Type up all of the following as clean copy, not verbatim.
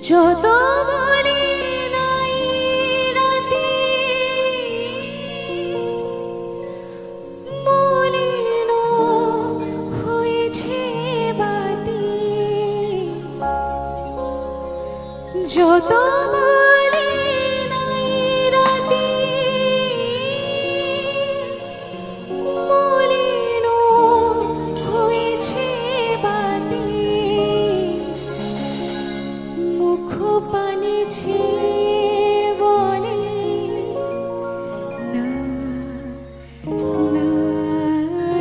যত বলি নাই রাতে মলিন হয়েছে বাতি, যত বলি নাই রাতে মলিন হয়েছে বাতি, মুখ পানে বলে না না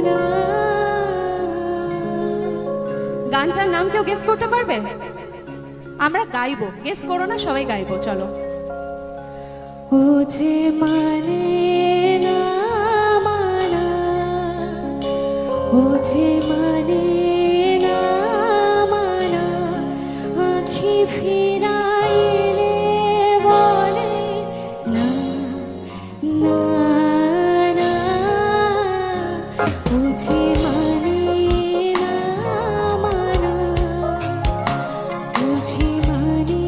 না। গানটার নাম কেউ গেস করতে পারবে? আমরা গাইবো, গেস করো না, সবাই গাইবো, চলো। ও যে মানে না মানা, ও যে মানে না মানা, আঁখি ফিরাইলে বলে না না না। ও যে মানে না মানা, ও যে মানে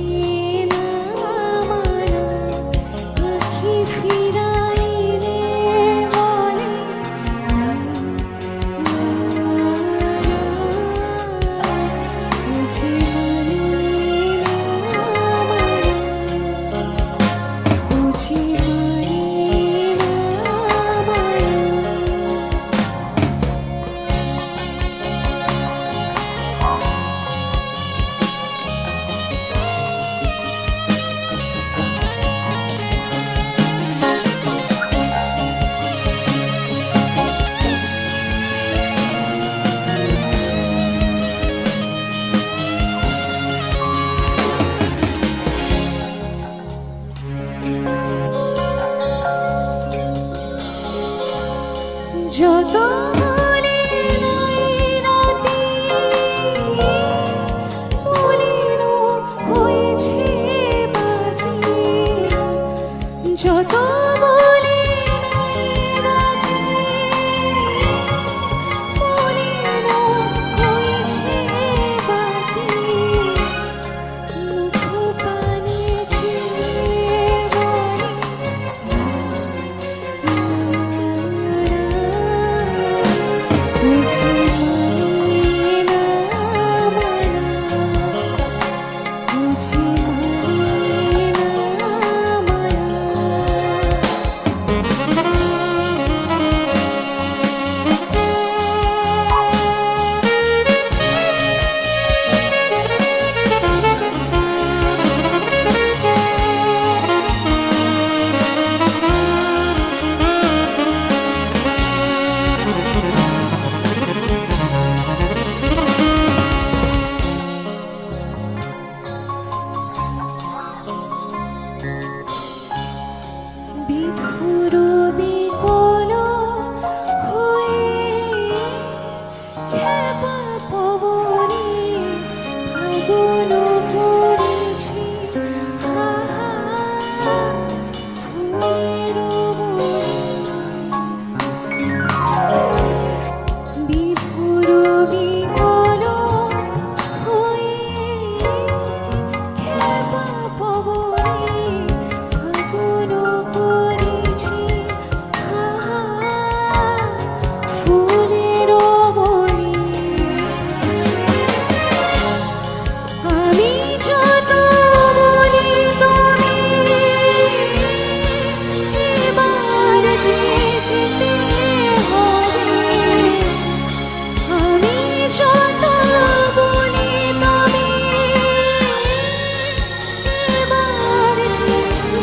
না মানা, আঁখি ফিরাইলে বলে না না না। ও যে মানে না মানা, ও যে মানে না মানা। যত বলি নাই রাতে মলিন হয়েছে বাতি, যত বলি নাই রাতে মলিন হয়েছে বাতি, মুখ পানে বলে না না না। ও যে মানে না মানা, ও যে মানে না মানা। বিধুর বিকল হয়ে খেপা পবনে ফাগুন পড়েছে ফুলের বনে। বিধুর বিকল হয়ে খেপা পবনে ফাগুন পড়েছে ফুলের বনে। আমি যত বলি তুমি এবার যে যেতে হবে, আমি যত বলি তুমি এবার যে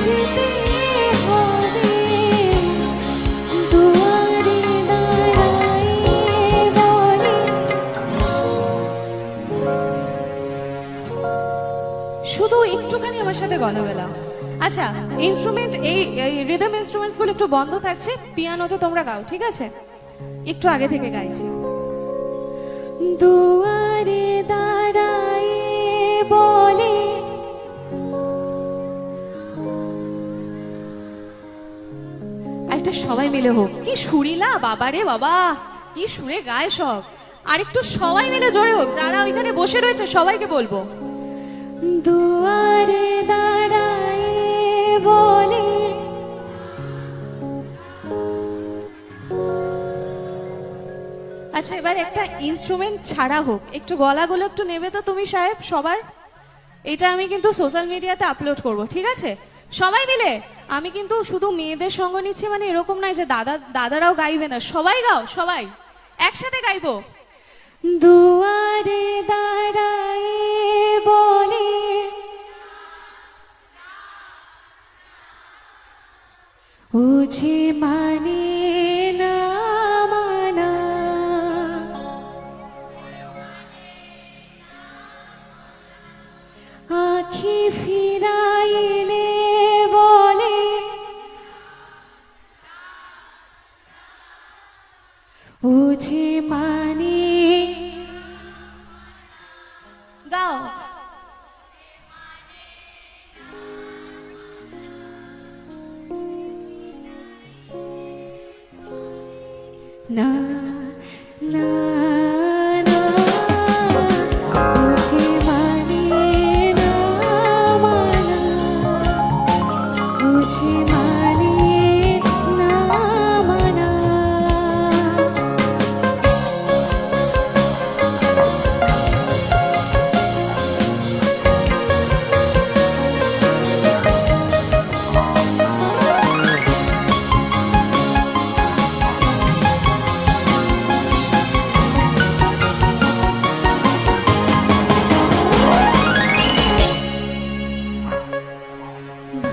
যেতে হবে, দুয়ারে দাঁড়াই বলে। শুধু একটুখানি আমার সাথে গলা বেলা। আচ্ছা, ইনস্ট্রুমেন্ট, এই রিদম ইনস্ট্রুমেন্টস গুলো একটু বন্ধ থাকছে, পিয়ানোতে তোমরা গাও, ঠিক আছে? একটু আগে থেকে গাইছি। দুয়ারে দাঁড়াই বলে একটা সবাই মিলে হোক। কি সুরিলা বাবারে বাবা, কি সুরে গায় সব। আর একটু সবাই মিলে জোরে হোক, যারা ওইখানে বসে রয়েছে সবাইকে বলবো দুয়া আচ্ছা এবার একটা ইনস্ট্রুমেন্ট ছাড়া হোক, একটু গলাগুলো একটু নেবে তো তুমি সাহেব সবার। এটা আমি কিন্তু সোশ্যাল মিডিয়াতে আপলোড করব, ঠিক আছে? সবাই মিলে। আমি কিন্তু শুধু মেয়েদের সঙ্গ নিচ্ছি মানে এরকম নয় যে দাদারাও গাইবে না, সবাই গাও, সবাই একসাথে গাইবো। দুয়ারে দাঁড়ায় বলে বুঝে মানে না মানা, আখি ফিরাইলে বলে বুঝে মানে। গাও। না না না বুঝে মানে না মানা, বুঝে মানে না মানা।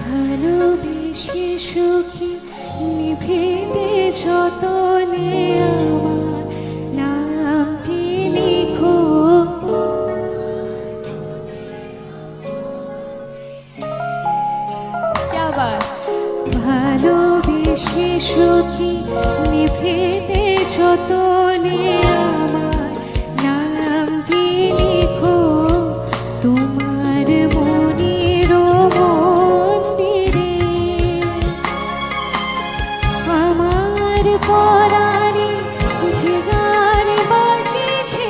ভালোবেসে সুখী নিভেতে যতনে আমার নামটি লিখো, ভালোবেসে সুখী নিভেতে যতনে আমার নামটি লিখো, তোমার মনের মন্দিরে আমার পরাণে যে গান বাজিছে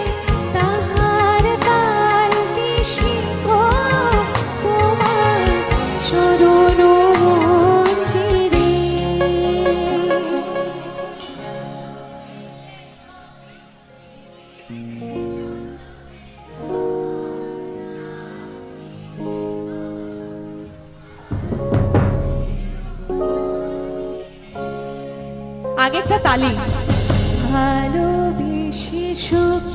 তাহার তালটি শিখো, তোমার চরণ মঞ্জিরে। আগেরটা তালি। ভালোবেসে সুখী